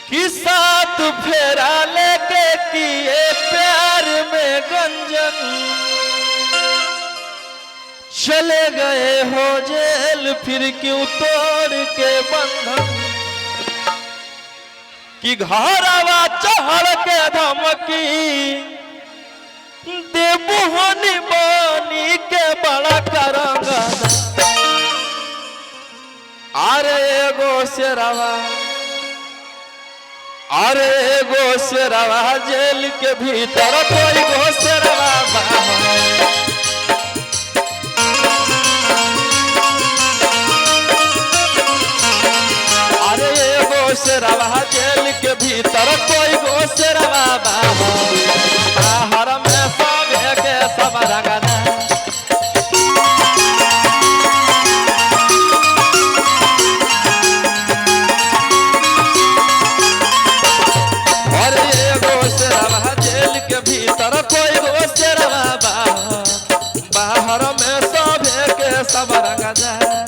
कि साथ फेरा लेके किए प्यार में गंजन, चले गए हो जेल फिर क्यों तोड़ के बंधन। कि घरवा चढ़ के धमकी देबुहनी बनी के बड़ा करंगा। अरे एगो शेरवा, अरे एगो शेरवा जेल के भीतर, कोई गो शेरवा बाहर। अरे एगो शेरवा जेल के भीतर, कोई गो शेरवा बाहर। बाहर में सब के सब रंगना। कोई गो शेरवा बाहर में सब के सब रंग जाए।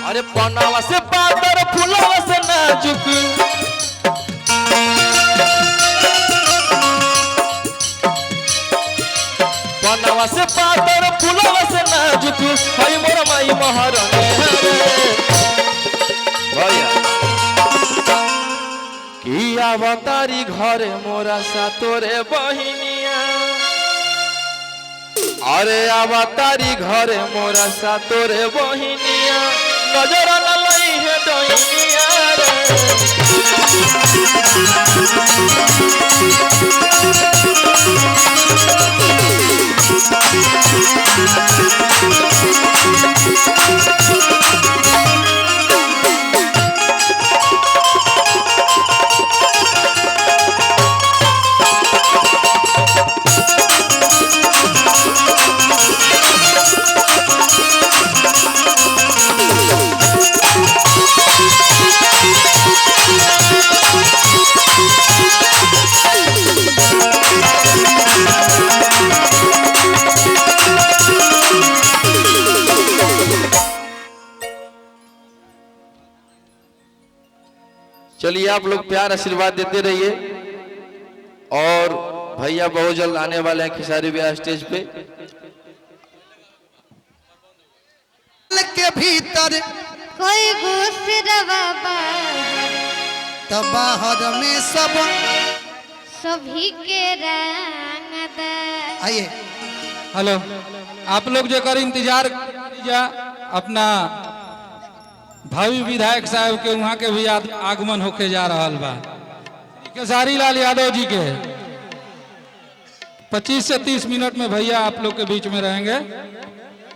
अरे पनावा से पातर फूलवा से नाजुक, पनावा से पातर फूलवा से नाजुक, हई मोर माई महारानी भैया। कि अवतारी घरे मोरा सा तोरे बहिनिया, अरे अवतारी घरे मोरा सा तोरे बहिनिया, नजर न लई है डहिनिया चलिए आप लोग प्यार आशीर्वाद देते रहिए। और भैया बहुत जल्द आने वाले हैं खेसारी ब्याह स्टेज पे। के भीतर कोई गुस्सा तब बाहर में सब सभी के रंग। आइए। हेलो, आप लोग जो इंतजार अपना भावी विधायक साहब के वहाँ के भी आगमन होके जा रहा बा। खेसारी लाल यादव जी के 25 से 30 मिनट में भैया आप लोग के बीच में रहेंगे।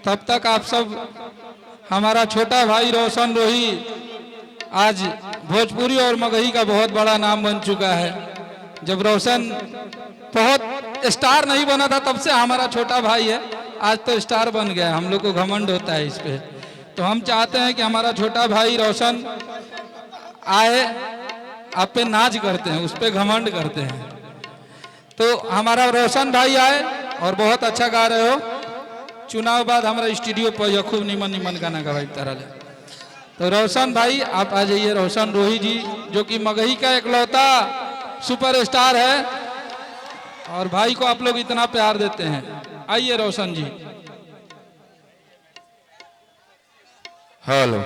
तब तक आप सब, हमारा छोटा भाई रोशन रोही आज भोजपुरी और मगही का बहुत बड़ा नाम बन चुका है। जब रोशन बहुत स्टार नहीं बना था तब से हमारा छोटा भाई है, आज तो स्टार बन गया। हम लोग को घमंड होता है इस पे। तो हम चाहते हैं कि हमारा छोटा भाई रोशन आए, आप पे नाच करते हैं, उस पे घमंड करते हैं। तो हमारा रोशन भाई आए और बहुत अच्छा गा रहे हो। चुनाव बाद हमारा स्टूडियो पर खूब निमन निमन गाना गवाई तरह। तो रोशन भाई आप आ जाइए। रोशन रोही जी जो कि मगही का एकलौता सुपरस्टार है, और भाई को आप लोग इतना प्यार देते हैं। आइए रोशन जी। हेलो।